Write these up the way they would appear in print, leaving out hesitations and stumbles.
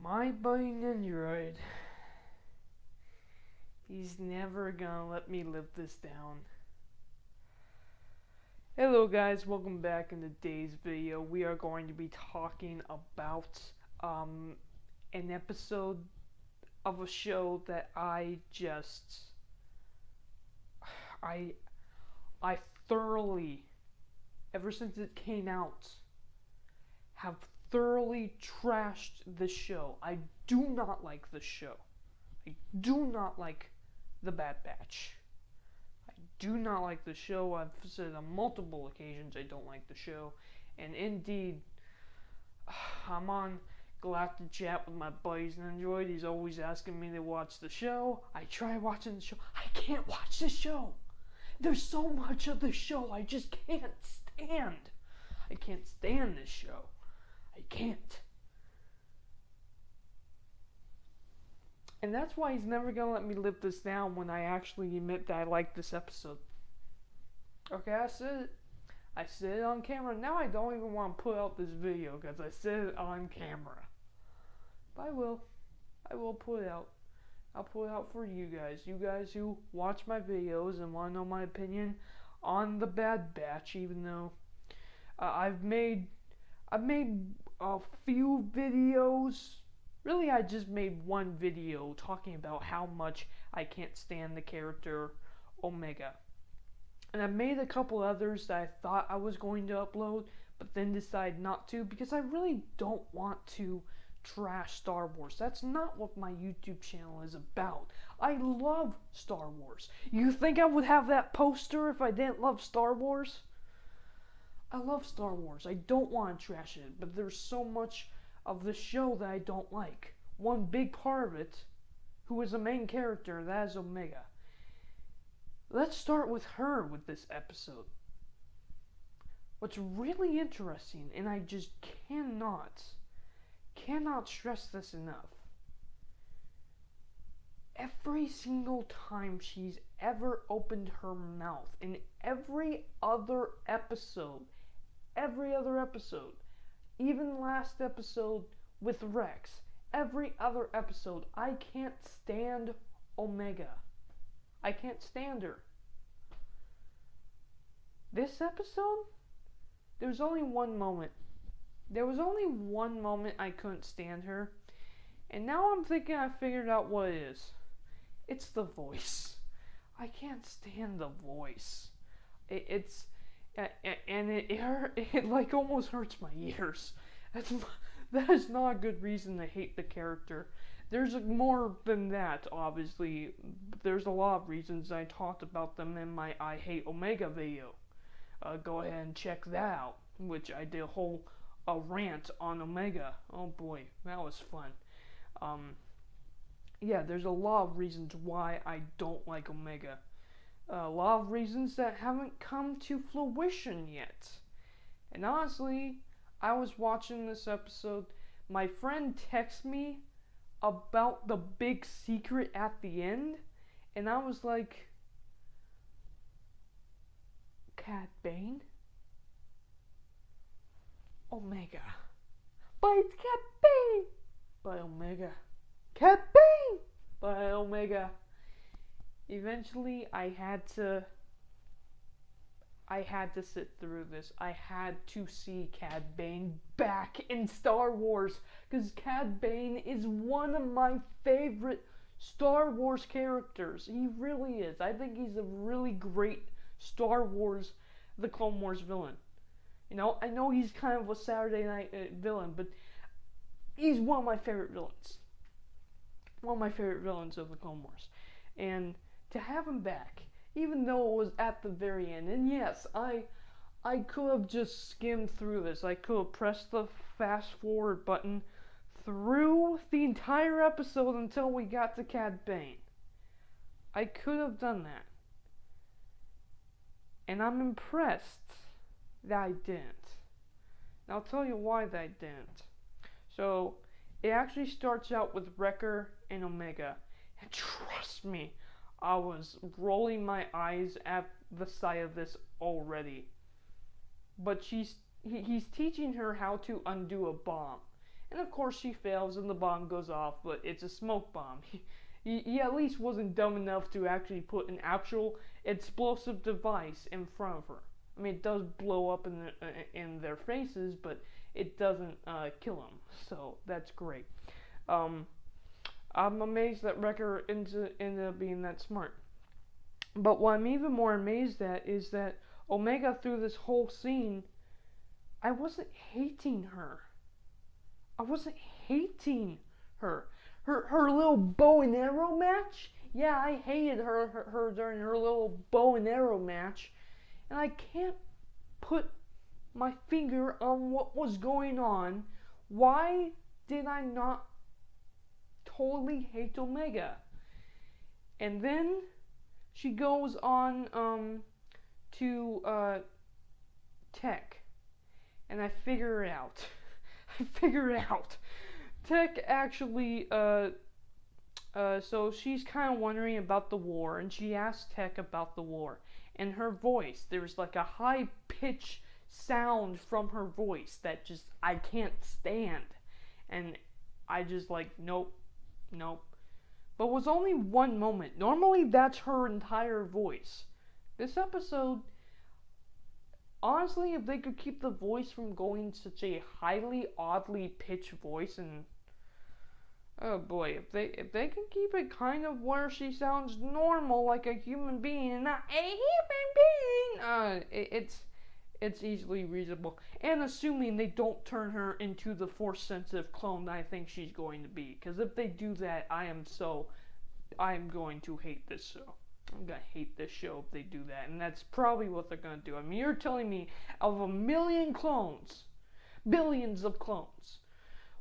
My buddy Android, he's never gonna let me live this down. Hello guys, welcome back. In today's video we are going to be talking about an episode of a show that I thoroughly, ever since it came out, have thoroughly trashed the show. I do not like the show. I do not like the Bad Batch. I do not like the show. I've said on multiple occasions I don't like the show. And indeed, I'm on Galactic Chat with my buddies and Android. He's always asking me to watch the show. I try watching the show. I can't watch the show. There's so much of the show I just can't stand. I can't stand this show. I can't. And that's why he's never gonna let me live this down when I actually admit that I like this episode. Okay, I said it. I said it on camera. Now I don't even want to put out this video because I said it on camera. But I will. I will put it out. I'll put it out for you guys. You guys who watch my videos and want to know my opinion on the Bad Batch, even though I've made a few videos. Really, I just made one video talking about how much I can't stand the character Omega. And I made a couple others that I thought I was going to upload, but then decided not to because I really don't want to trash Star Wars. That's not what my YouTube channel is about. I love Star Wars. You think I would have that poster if I didn't love Star Wars? I love Star Wars. I don't want to trash it, but there's so much of the show that I don't like. One big part of it, who is the main character, that is Omega. Let's start with her with this episode. What's really interesting, and I just cannot stress this enough. Every single time she's ever opened her mouth, in every other episode, even last episode with Rex, every other episode, I can't stand Omega. I can't stand her. This episode, there was only one moment I couldn't stand her, and now I'm thinking I figured out what it is. It's the voice. I can't stand the voice. It like almost hurts my ears. That is not a good reason to hate the character. There's more than that, obviously. There's a lot of reasons. I talked about them in my I Hate Omega video. Go ahead and check that out, which I did a rant on Omega. Oh boy, that was fun. Yeah, there's a lot of reasons why I don't like Omega. A lot of reasons that haven't come to fruition yet. And honestly, I was watching this episode. My friend texted me about the big secret at the end, and I was like, Cad Bane? Omega. But it's Cad Bane! By Omega. Cad Bane! By Omega. Eventually, I had to sit through this. I had to see Cad Bane back in Star Wars, because Cad Bane is one of my favorite Star Wars characters. He really is. I think he's a really great Star Wars, the Clone Wars villain. You know, I know he's kind of a Saturday Night villain, but he's one of my favorite villains. One of my favorite villains of the Clone Wars. And to have him back, even though it was at the very end, and yes, I could have just skimmed through this. I could have pressed the fast forward button through the entire episode until we got to Cad Bane. I could have done that. And I'm impressed that I didn't. And I'll tell you why that I didn't. So, it actually starts out with Wrecker and Omega. And trust me, I was rolling my eyes at the sight of this already. But he's teaching her how to undo a bomb. And of course she fails and the bomb goes off, but it's a smoke bomb. He at least wasn't dumb enough to actually put an actual explosive device in front of her. I mean, it does blow up in their faces, but it doesn't kill them, so that's great. I'm amazed that Wrecker ended up being that smart. But what I'm even more amazed at is that Omega, through this whole scene, I wasn't hating her. I wasn't hating her. Her little bow and arrow match? Yeah, I hated her during her little bow and arrow match. And I can't put my finger on what was going on. Why did I not totally hate Omega? And then she goes on to Tech. And I figure it out. Tech actually, so she's kind of wondering about the war, and she asks Tech about the war. And her voice, there's like a high-pitched sound from her voice that just, I can't stand. And I just like, nope. But it was only one moment. Normally that's her entire voice. This episode, honestly, if they could keep the voice from going such a highly, oddly pitched voice, and oh boy, if they can keep it kind of where she sounds normal, like a human being, and not a human being, it's easily reasonable. And assuming they don't turn her into the Force-sensitive clone that I think she's going to be, because if they do that, I am going to hate this show. I'm gonna hate this show if they do that, and that's probably what they're gonna do. I mean, you're telling me of a million clones, billions of clones,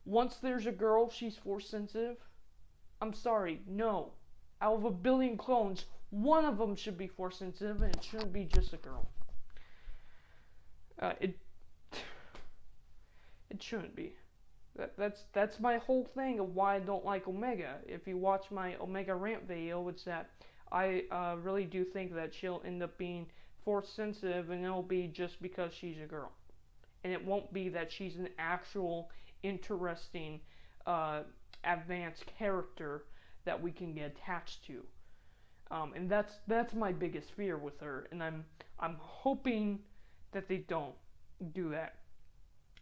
once there's a girl, she's Force sensitive? I'm sorry, no. Out of a billion clones, one of them should be Force sensitive, and it shouldn't be just a girl. It shouldn't be. That's my whole thing of why I don't like Omega. If you watch my Omega rant video, it's that I really do think that she'll end up being Force sensitive, and it'll be just because she's a girl. And it won't be that she's an actual interesting advanced character that we can get attached to. And that's my biggest fear with her, and I'm hoping that they don't do that.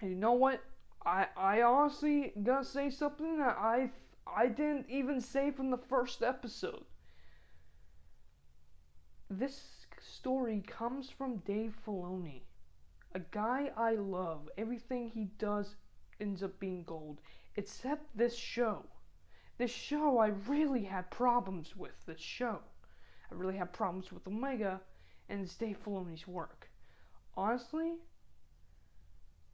And you know what? I honestly gotta say something that I didn't even say from the first episode. This story comes from Dave Filoni, a guy I love. Everything he does ends up being gold, except this show. This show I really had problems with. This show. I really had problems with Omega, and it's Dave Filoni's work. Honestly,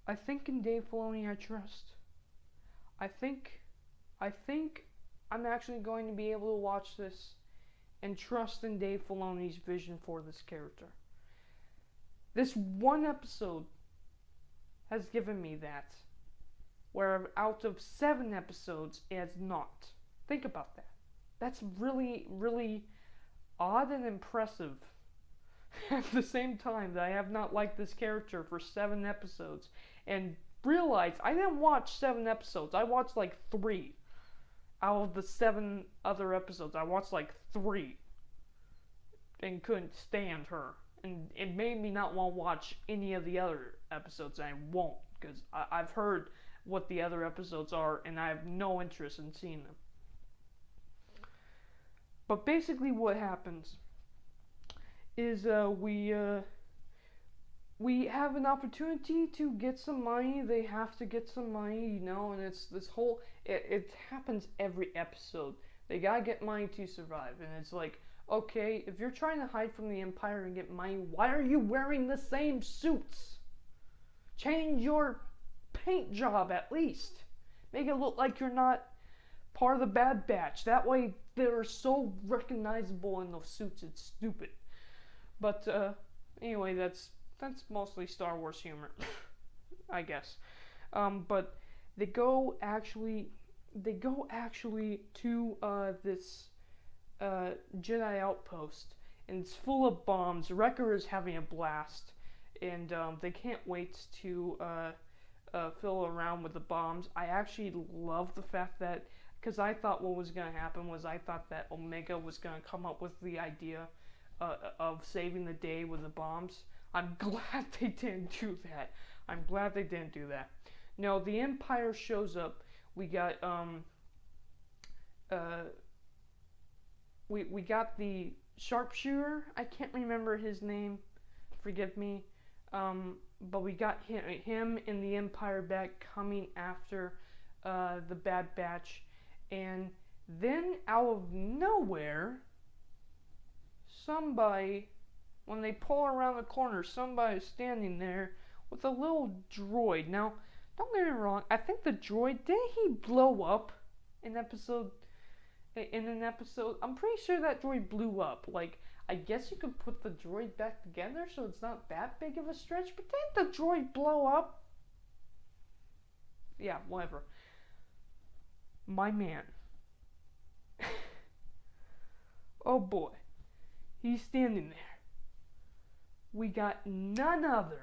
I think in Dave Filoni I trust. I think I'm actually going to be able to watch this and trust in Dave Filoni's vision for this character. This one episode has given me that, where out of 7 episodes it has not. Think about that. That's really, really odd and impressive. At the same time that I have not liked this character for 7 episodes, and realize I didn't watch 7 episodes. I watched like 3 out of the 7 other episodes. I watched like 3 and couldn't stand her, and it made me not want to watch any of the other episodes. And I won't, because I've heard what the other episodes are, and I have no interest in seeing them. But basically what happens is we have an opportunity to get some money. They have to get some money, you know, and it's this whole, it happens every episode. They gotta get money to survive, and it's like, okay, if you're trying to hide from the Empire and get money, why are you wearing the same suits? Change your paint job at least. Make it look like you're not part of the Bad Batch. That way they're so recognizable in those suits, it's stupid. But anyway, that's mostly Star Wars humor, I guess. But they go actually to this Jedi outpost, and it's full of bombs. Wrecker is having a blast, and they can't wait to fiddle around with the bombs. I actually love the fact that, because I thought what was going to happen was I thought that Omega was going to come up with the idea of saving the day with the bombs. I'm glad they didn't do that. I'm glad they didn't do that. No, the Empire shows up. We got we got the sharpshooter. I can't remember his name. Forgive me. But we got him in the Empire back coming after the Bad Batch, and then out of nowhere, somebody, when they pull around the corner, somebody is standing there with a little droid. Now, don't get me wrong, I think the droid, didn't he blow up in an episode? I'm pretty sure that droid blew up. Like, I guess you could put the droid back together so it's not that big of a stretch, but didn't the droid blow up? Yeah, whatever. My man. Oh boy. He's standing there. We got none other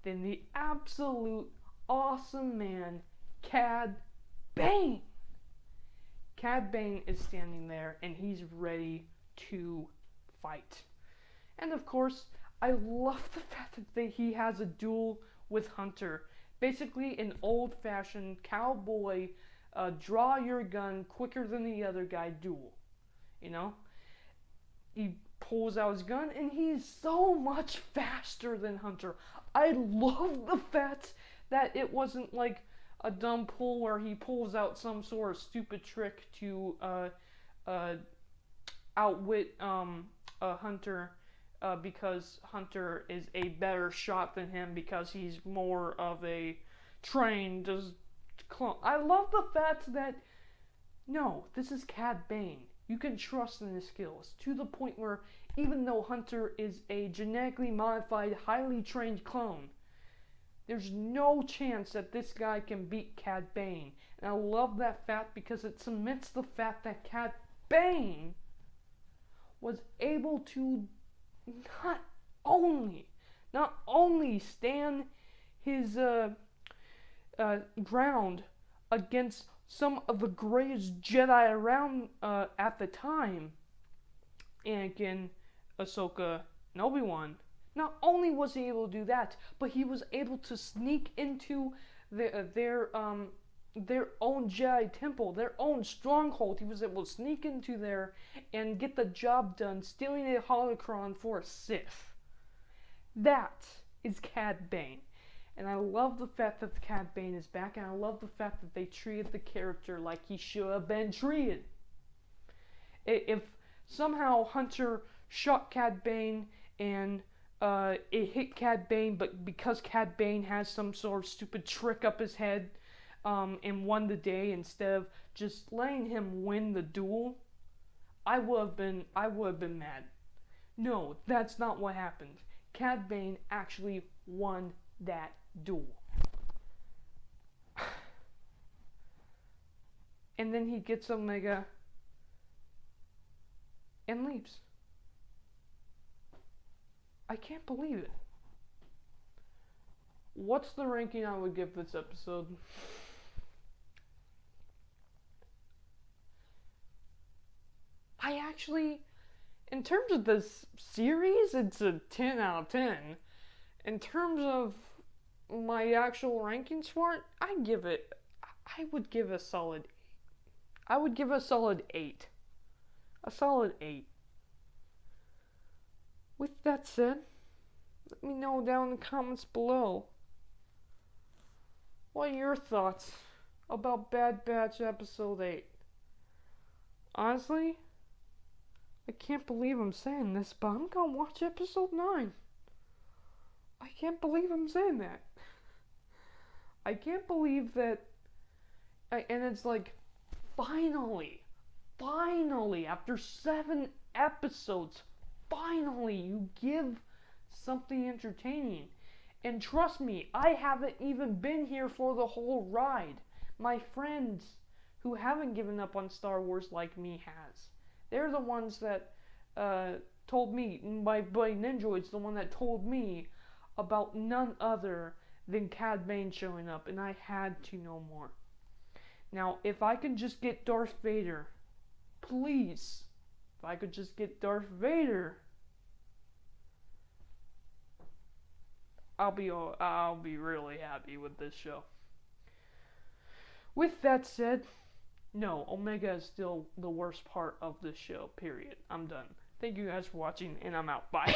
than the absolute awesome man, Cad Bane. Cad Bane is standing there and he's ready to fight. And of course, I love the fact that he has a duel with Hunter. Basically an old-fashioned cowboy, draw your gun quicker than the other guy duel. You know? He pulls out his gun and he's so much faster than Hunter. I love the fact that it wasn't like a dumb pull where he pulls out some sort of stupid trick to outwit Hunter because Hunter is a better shot than him because he's more of a trained clone. I love the fact that, no, this is Cad Bane. You can trust in his skills to the point where even though Hunter is a genetically modified, highly trained clone, there's no chance that this guy can beat Cad Bane. And I love that fact because it cements the fact that Cad Bane was able to not only stand his ground against some of the greatest Jedi around at the time, Anakin, Ahsoka, and Obi-Wan. Not only was he able to do that, but he was able to sneak into their own Jedi temple, their own stronghold. He was able to sneak into there and get the job done, stealing a holocron for a Sith. That is Cad Bane. And I love the fact that Cad Bane is back, and I love the fact that they treated the character like he should have been treated. If somehow Hunter shot Cad Bane and it hit Cad Bane, but because Cad Bane has some sort of stupid trick up his head and won the day instead of just letting him win the duel, I would have been mad. No, that's not what happened. Cad Bane actually won that duel. And then he gets Omega and leaves. I can't believe it. What's the ranking I would give this episode? I actually, in terms of this series, it's a 10 out of 10. In terms of my actual rankings for it, I would give a solid 8. I would give a solid 8. A solid 8. With that said, let me know down in the comments below. What are your thoughts about Bad Batch Episode 8? Honestly, I can't believe I'm saying this, but I'm gonna watch Episode 9. I can't believe I'm saying that. I can't believe that. And it's like, finally, after 7 episodes, finally you give something entertaining. And trust me, I haven't even been here for the whole ride. My friends who haven't given up on Star Wars like me has. They're the ones that told me, my buddy Ninjoid's the one that told me about none other than Cad Bane showing up, and I had to know more. Now, if I could just get Darth Vader, please, if I could just get Darth Vader, I'll be really happy with this show. With that said, no, Omega is still the worst part of this show, period. I'm done. Thank you guys for watching, and I'm out. Bye.